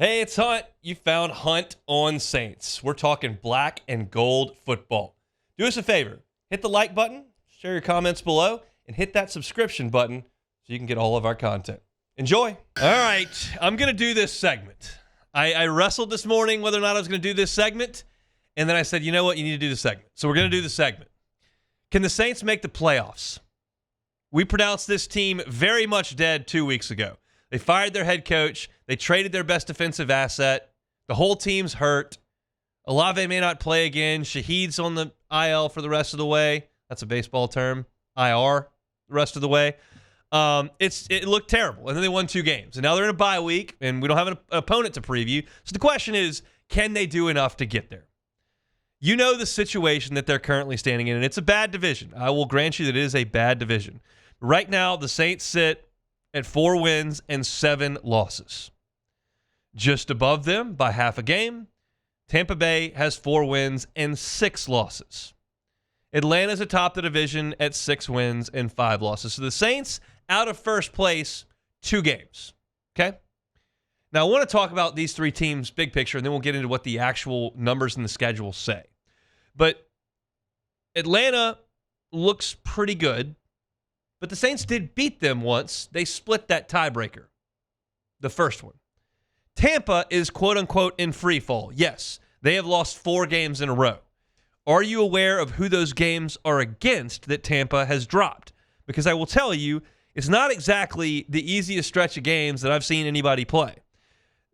Hey, it's Hunt. You found Hunt on Saints. We're talking black and gold football. Do us a favor. Hit the like button, share your comments below, and hit that subscription button so you can get all of our content. Enjoy. All right, I'm going to do this segment. I wrestled this morning whether or not I was going to do this segment, and then I said, you know what, you need to do the segment. So we're going to do the segment. Can the Saints make the playoffs? We pronounced this team very much dead 2 weeks ago. They fired their head coach. They traded their best defensive asset. The whole team's hurt. Olave may not play again. Shaheed's on the IL for the rest of the way. That's a baseball term. IR the rest of the way. It looked terrible. And then they won 2 games. And now they're in a bye week, and we don't have an opponent to preview. So the question is, can they do enough to get there? You know the situation that they're currently standing in, and it's a bad division. I will grant you that it is a bad division. Right now, the Saints sit at 4 wins and 7 losses. Just above them by half a game, Tampa Bay has 4 wins and 6 losses. Atlanta's atop the division at 6 wins and 5 losses. So the Saints out of first place, 2 games. Okay? Now, I want to talk about these 3 teams big picture, and then we'll get into what the actual numbers in the schedule say. But Atlanta looks pretty good. But the Saints did beat them once. They split that tiebreaker, the first one. Tampa is quote-unquote in free fall. Yes, they have lost 4 games in a row. Are you aware of who those games are against that Tampa has dropped? Because I will tell you, it's not exactly the easiest stretch of games that I've seen anybody play.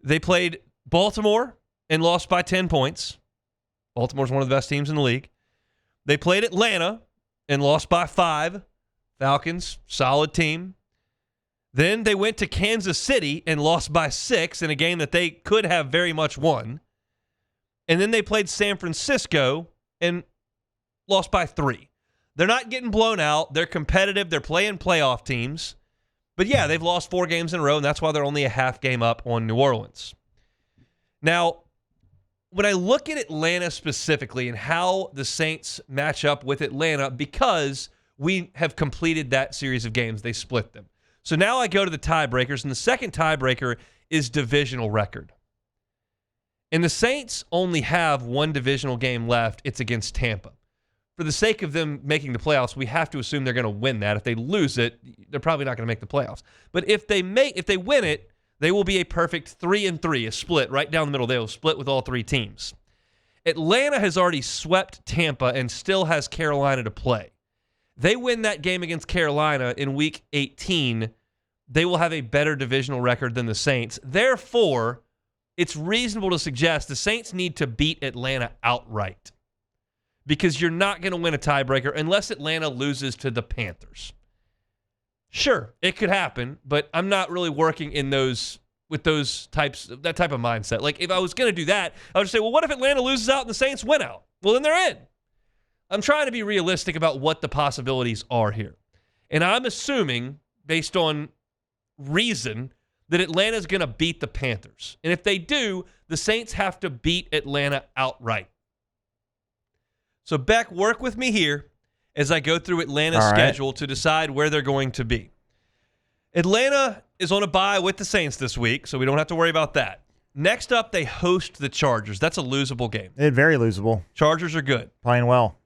They played Baltimore and lost by 10 points. Baltimore's one of the best teams in the league. They played Atlanta and lost by 5. Falcons, solid team. Then they went to Kansas City and lost by 6 in a game that they could have very much won. And then they played San Francisco and lost by 3. They're not getting blown out. They're competitive. They're playing playoff teams. But yeah, they've lost 4 games in a row, and that's why they're only a half game up on New Orleans. Now, when I look at Atlanta specifically and how the Saints match up with Atlanta, because we have completed that series of games. They split them. So now I go to the tiebreakers, and the second tiebreaker is divisional record. And the Saints only have 1 divisional game left. It's against Tampa. For the sake of them making the playoffs, we have to assume they're going to win that. If they lose it, they're probably not going to make the playoffs. But if they win it, they will be a perfect 3-3, a split right down the middle. They will split with all 3 teams. Atlanta has already swept Tampa and still has Carolina to play. They win that game against Carolina in Week 18, they will have a better divisional record than the Saints. Therefore, it's reasonable to suggest the Saints need to beat Atlanta outright because you're not going to win a tiebreaker unless Atlanta loses to the Panthers. Sure, it could happen, but I'm not really working in that type of mindset. Like, if I was going to do that, I would say, well, what if Atlanta loses out and the Saints win out? Well, then they're in. I'm trying to be realistic about what the possibilities are here. And I'm assuming, based on reason, that Atlanta's going to beat the Panthers. And if they do, the Saints have to beat Atlanta outright. So, Beck, work with me here as I go through Atlanta's schedule to decide where they're going to be. Atlanta is on a bye with the Saints this week, so we don't have to worry about that. Next up, they host the Chargers. That's a losable game. It's very losable. Chargers are good. Playing well.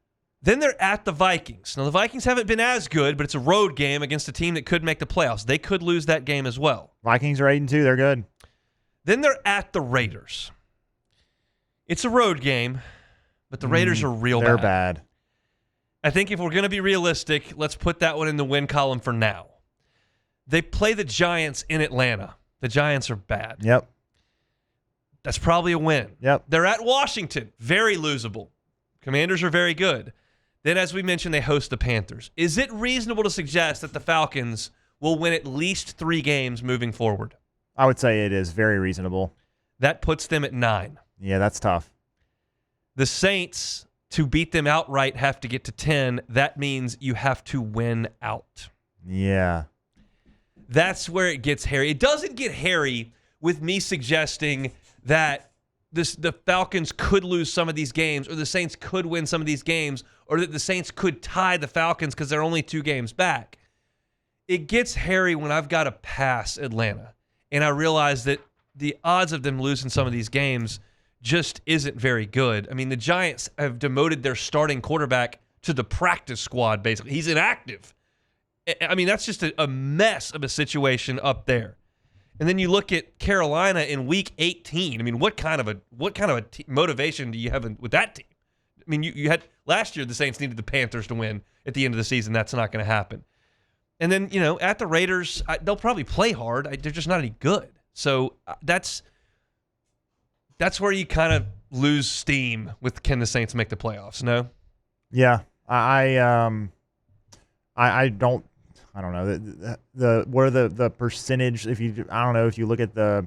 Then they're at the Vikings. Now, the Vikings haven't been as good, but it's a road game against a team that could make the playoffs. They could lose that game as well. Vikings are 8-2. They're good. Then they're at the Raiders. It's a road game, but the Raiders are real bad. They're bad. I think if we're going to be realistic, let's put that one in the win column for now. They play the Giants in Atlanta. The Giants are bad. Yep. That's probably a win. Yep. They're at Washington. Very losable. Commanders are very good. Then, as we mentioned, they host the Panthers. Is it reasonable to suggest that the Falcons will win at least 3 games moving forward? I would say it is very reasonable. That puts them at 9. Yeah, that's tough. The Saints, to beat them outright, have to get to 10. That means you have to win out. Yeah. That's where it gets hairy. It doesn't get hairy with me suggesting that the Falcons could lose some of these games, or the Saints could win some of these games, or that the Saints could tie the Falcons because they're only 2 games back. It gets hairy when I've got to pass Atlanta, and I realize that the odds of them losing some of these games just isn't very good. I mean, the Giants have demoted their starting quarterback to the practice squad, basically. He's inactive. I mean, that's just a mess of a situation up there. And then you look at Carolina in Week 18. I mean, what kind of a motivation do you have with that team? I mean, you had last year the Saints needed the Panthers to win at the end of the season. That's not going to happen. And then, at the Raiders, they'll probably play hard. They're just not any good. So that's where you kind of lose steam with, can the Saints make the playoffs? No? Yeah. I don't know the percentage. I don't know if you look at the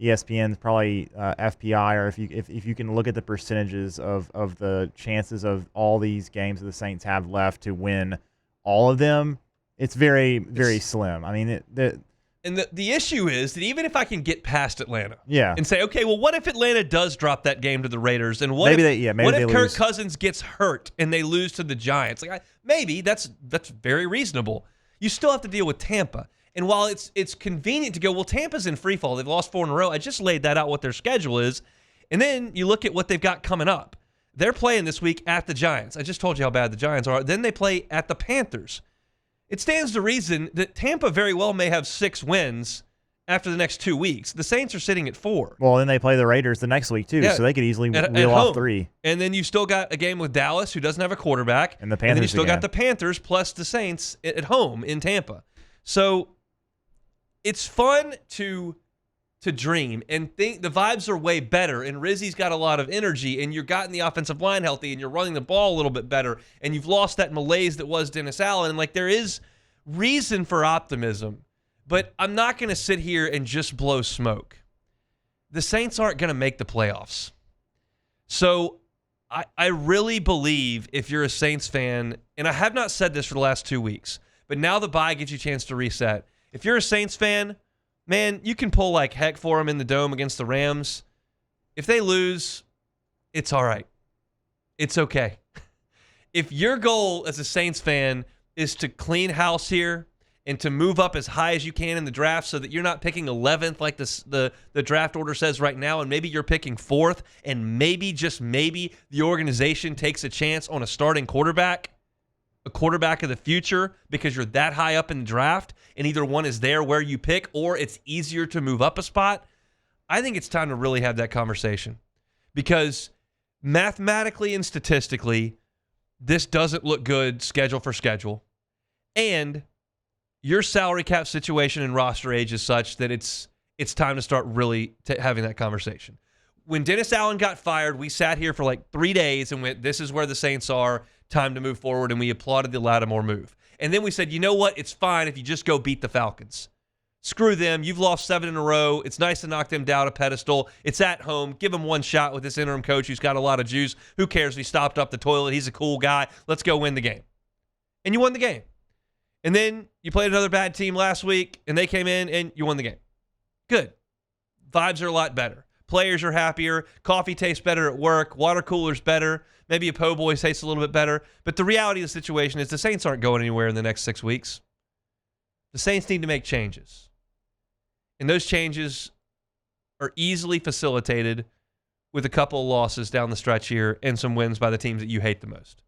ESPN's probably FPI, or if you can look at the percentages of the chances of all these games that the Saints have left to win all of them, it's very, very slim. I mean, the issue is that even if I can get past Atlanta, and say, okay, well, what if Atlanta does drop that game to the Raiders, and what if Kirk Cousins gets hurt and they lose to the Giants? Maybe that's very reasonable. You still have to deal with Tampa. And while it's convenient to go, well, Tampa's in free fall. They've lost 4 in a row. I just laid that out what their schedule is. And then you look at what they've got coming up. They're playing this week at the Giants. I just told you how bad the Giants are. Then they play at the Panthers. It stands to reason that Tampa very well may have 6 wins after the next 2 weeks. The Saints are sitting at 4. Well, then they play the Raiders the next week too, so they could easily reel off 3. And then you've still got a game with Dallas, who doesn't have a quarterback. And the Panthers. And then you still got the Panthers plus the Saints at home in Tampa. So it's fun to dream and think the vibes are way better, and Rizzy's got a lot of energy, and you've gotten the offensive line healthy, and you're running the ball a little bit better, and you've lost that malaise that was Dennis Allen. And there is reason for optimism, but I'm not going to sit here and just blow smoke. The Saints aren't going to make the playoffs. So I really believe, if you're a Saints fan, and I have not said this for the last 2 weeks, but now the bye gives you a chance to reset. If you're a Saints fan, man, you can pull like heck for them in the Dome against the Rams. If they lose, it's all right. It's okay. If your goal as a Saints fan is to clean house here and to move up as high as you can in the draft so that you're not picking 11th like the draft order says right now, and maybe you're picking 4th, and maybe, just maybe, the organization takes a chance on a starting quarterback, a quarterback of the future, because you're that high up in the draft, and either one is there where you pick, or it's easier to move up a spot, I think it's time to really have that conversation. Because mathematically and statistically, this doesn't look good schedule for schedule. And your salary cap situation and roster age is such that it's time to start really having that conversation. When Dennis Allen got fired, we sat here for 3 days and went, this is where the Saints are, time to move forward, and we applauded the Lattimore move. And then we said, you know what? It's fine if you just go beat the Falcons. Screw them. You've lost 7 in a row. It's nice to knock them down a pedestal. It's at home. Give them one shot with this interim coach who's got a lot of juice. Who cares if he stopped up the toilet? He's a cool guy. Let's go win the game. And you won the game. And then you played another bad team last week, and they came in, and you won the game. Good. Vibes are a lot better. Players are happier. Coffee tastes better at work. Water cooler's better. Maybe a po' boy tastes a little bit better. But the reality of the situation is the Saints aren't going anywhere in the next 6 weeks. The Saints need to make changes. And those changes are easily facilitated with a couple of losses down the stretch here and some wins by the teams that you hate the most.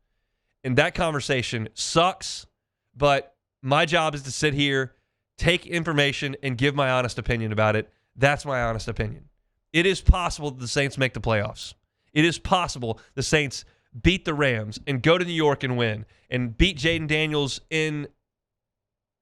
And that conversation sucks, but my job is to sit here, take information, and give my honest opinion about it. That's my honest opinion. It is possible that the Saints make the playoffs. It is possible the Saints beat the Rams and go to New York and win and beat Jaden Daniels in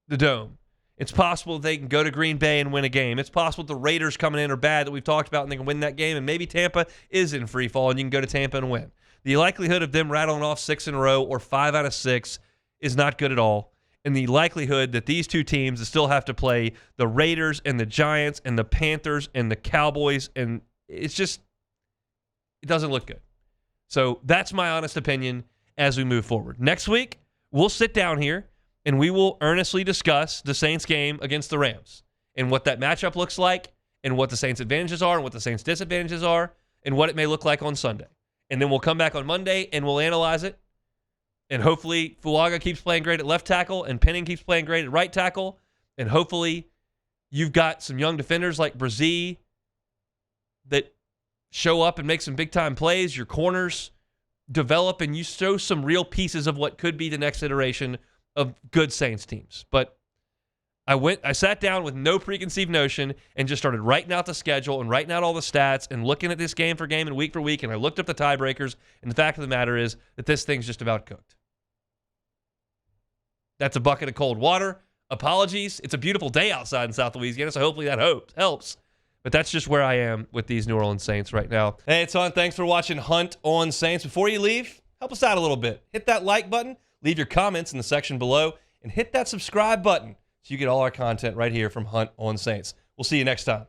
the Dome. It's possible they can go to Green Bay and win a game. It's possible the Raiders coming in are bad that we've talked about and they can win that game, and maybe Tampa is in free fall and you can go to Tampa and win. The likelihood of them rattling off 6 in a row or 5 out of 6 is not good at all. And the likelihood that these two teams still have to play the Raiders and the Giants and the Panthers and the Cowboys, and it doesn't look good. So that's my honest opinion as we move forward. Next week, we'll sit down here and we will earnestly discuss the Saints game against the Rams and what that matchup looks like and what the Saints' advantages are and what the Saints' disadvantages are and what it may look like on Sunday. And then we'll come back on Monday and we'll analyze it. And hopefully Fuaga keeps playing great at left tackle and Penning keeps playing great at right tackle. And hopefully you've got some young defenders like Brzee that show up and make some big-time plays. Your corners develop, and you show some real pieces of what could be the next iteration of good Saints teams. But I sat down with no preconceived notion and just started writing out the schedule and writing out all the stats and looking at this game for game and week for week, and I looked up the tiebreakers, and the fact of the matter is that this thing's just about cooked. That's a bucket of cold water. Apologies. It's a beautiful day outside in South Louisiana, so hopefully that helps. But that's just where I am with these New Orleans Saints right now. Hey, it's Hunt. Thanks for watching Hunt on Saints. Before you leave, help us out a little bit. Hit that like button, leave your comments in the section below, and hit that subscribe button so you get all our content right here from Hunt on Saints. We'll see you next time.